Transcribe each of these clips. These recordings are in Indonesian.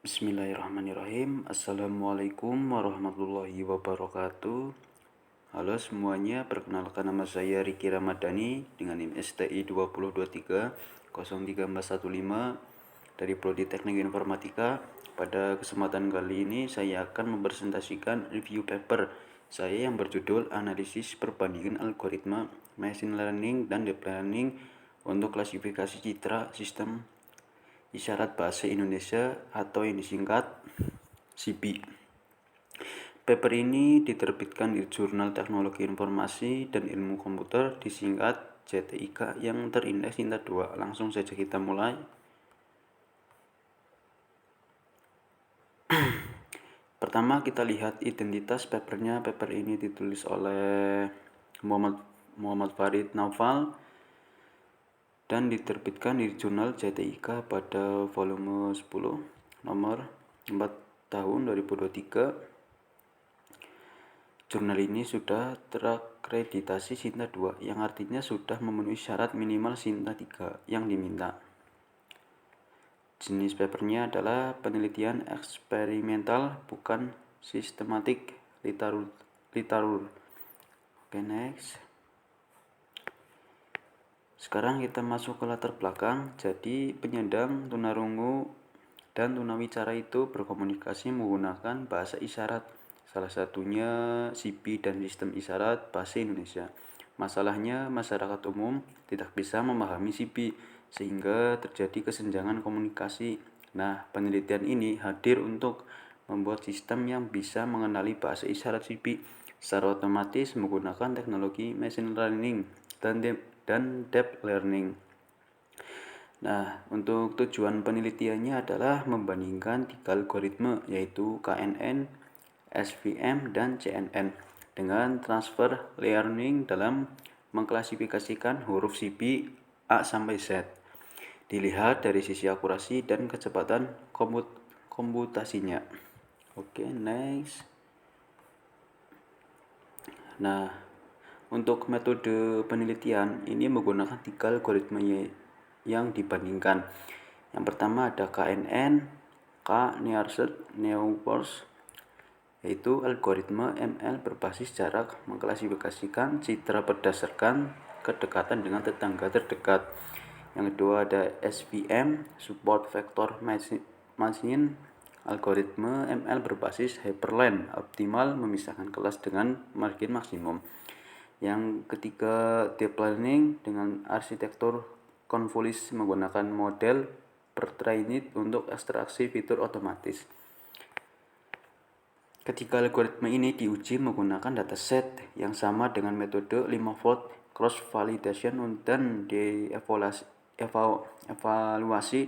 Bismillahirrahmanirrahim. Assalamualaikum warahmatullahi wabarakatuh. Halo semuanya, perkenalkan nama saya Riki Ramadhani dengan NIM STI 2023-03415 dari Prodi Teknik Informatika. Pada kesempatan kali ini saya akan mempresentasikan review paper saya yang berjudul Analisis Perbandingan Algoritma Machine Learning dan Deep Learning untuk klasifikasi citra sistem isyarat bahasa Indonesia atau yang disingkat SIBI. Paper ini diterbitkan di Jurnal Teknologi Informasi dan Ilmu Komputer disingkat JTIK yang terindeks Tinta 2. Langsung saja kita mulai. Pertama kita lihat identitas papernya. Paper ini ditulis oleh Muhammad Farid Naufal dan diterbitkan di Jurnal JTIK pada volume 10 nomor 4 tahun 2023. Jurnal ini sudah terakreditasi Sinta 2 yang artinya sudah memenuhi syarat minimal Sinta 3 yang diminta. Jenis papernya adalah penelitian eksperimental bukan sistematik literatur. Oke, next. Sekarang kita masuk ke latar belakang. Jadi penyandang tunarungu dan tunawicara itu berkomunikasi menggunakan bahasa isyarat. Salah satunya SIBI dan sistem isyarat bahasa Indonesia. Masalahnya masyarakat umum tidak bisa memahami SIBI sehingga terjadi kesenjangan komunikasi. Nah, penelitian ini hadir untuk membuat sistem yang bisa mengenali bahasa isyarat SIBI secara otomatis menggunakan teknologi machine learning dan deep learning. Nah, untuk tujuan penelitiannya adalah membandingkan 3 algoritma yaitu KNN, SVM, dan CNN dengan transfer learning dalam mengklasifikasikan huruf SIBI A sampai Z. Dilihat dari sisi akurasi dan kecepatan komputasinya. Oke, next. Nah, untuk metode penelitian ini menggunakan 3 algoritma yang dibandingkan. Yang pertama ada KNN, K-Nearest, yaitu algoritma ML berbasis jarak mengklasifikasikan citra berdasarkan kedekatan dengan tetangga terdekat. Yang kedua ada SVM, Support Vector Machine, algoritma ML berbasis hyperlink optimal memisahkan kelas dengan margin maksimum. Yang ketiga deep learning dengan arsitektur konvolusi menggunakan model pre-trained untuk ekstraksi fitur otomatis. Ketiga algoritma ini diuji menggunakan dataset yang sama dengan metode 5-fold cross validation dan dievaluasi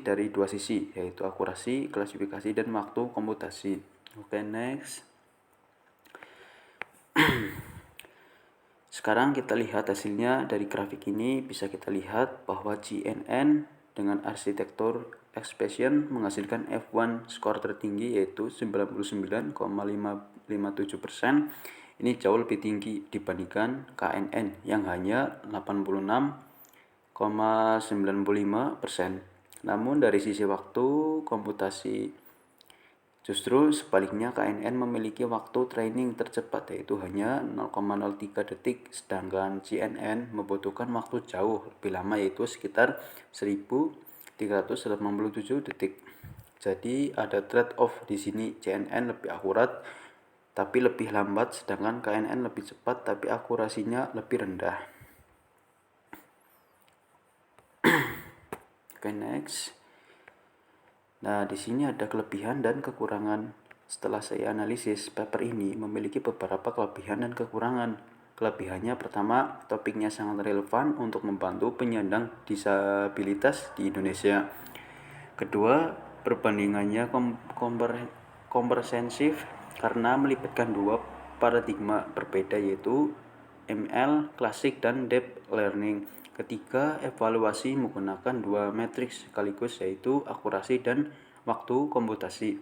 dari dua sisi, yaitu akurasi, klasifikasi, dan waktu komputasi. Oke, next. Sekarang kita lihat hasilnya. Dari grafik ini bisa kita lihat bahwa GNN dengan arsitektur expression menghasilkan F1 skor tertinggi yaitu 99,57%. Ini jauh lebih tinggi dibandingkan KNN yang hanya 86,95%. Namun dari sisi waktu komputasi justru sebaliknya, KNN memiliki waktu training tercepat yaitu hanya 0,03 detik, sedangkan CNN membutuhkan waktu jauh lebih lama yaitu sekitar 1387 detik. Jadi ada trade-off di sini, CNN lebih akurat tapi lebih lambat, sedangkan KNN lebih cepat tapi akurasinya lebih rendah. Oke, next. Nah, di sini ada kelebihan dan kekurangan. Setelah saya analisis, paper ini memiliki beberapa kelebihan dan kekurangan. Kelebihannya pertama, topiknya sangat relevan untuk membantu penyandang disabilitas di Indonesia. Kedua, perbandingannya komprehensif karena melibatkan dua paradigma berbeda yaitu ML klasik dan deep learning. Ketiga, evaluasi menggunakan dua matriks sekaligus yaitu akurasi dan waktu komputasi.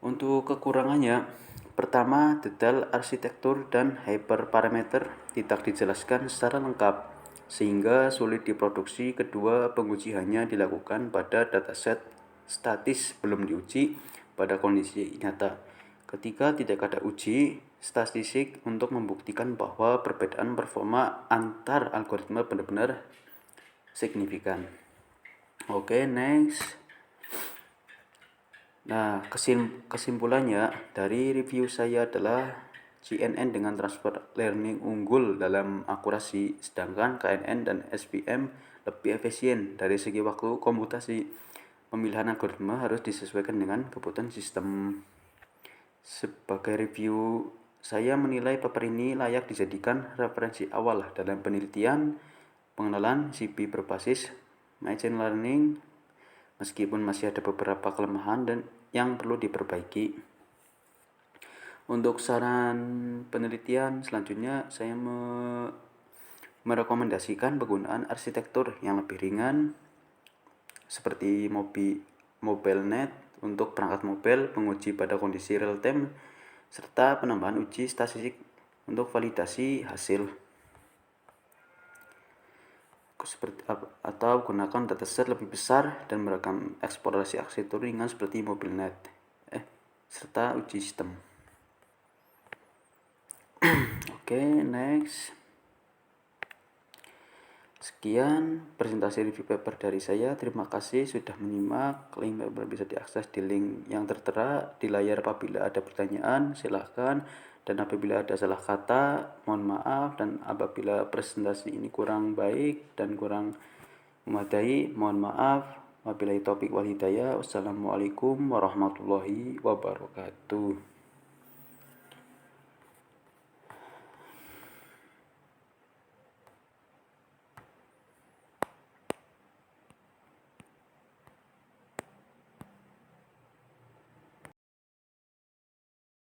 Untuk kekurangannya, pertama, detail arsitektur dan hyperparameter tidak dijelaskan secara lengkap sehingga sulit diproduksi. Kedua, penguji hanya dilakukan pada dataset statis belum diuji pada kondisi nyata. Ketika tidak ada uji statistik untuk membuktikan bahwa perbedaan performa antar algoritma benar-benar signifikan. Oke, next. Nah, kesimpulannya dari review saya adalah CNN dengan transfer learning unggul dalam akurasi, sedangkan KNN dan SPM lebih efisien dari segi waktu komputasi. Pemilihan algoritma harus disesuaikan dengan kebutuhan sistem. Sebagai review, saya menilai paper ini layak dijadikan referensi awal dalam penelitian pengenalan CPU berbasis machine learning, meskipun masih ada beberapa kelemahan dan yang perlu diperbaiki. Untuk saran penelitian selanjutnya, saya merekomendasikan penggunaan arsitektur yang lebih ringan seperti MobileNet untuk perangkat mobile, penguji pada kondisi real time, serta penambahan uji statistik untuk validasi hasil. Atau gunakan dataset lebih besar dan merekam eksplorasi arsitektur ringan seperti MobileNet serta uji sistem. Oke, next. Sekian presentasi review paper dari saya. Terima kasih sudah menyimak. Link paper bisa diakses di link yang tertera di layar. Apabila ada pertanyaan silahkan, dan apabila ada salah kata mohon maaf, dan apabila presentasi ini kurang baik dan kurang memadai mohon maaf. Wabillahi taufiq wal hidayah. Wassalamualaikum warahmatullahi wabarakatuh.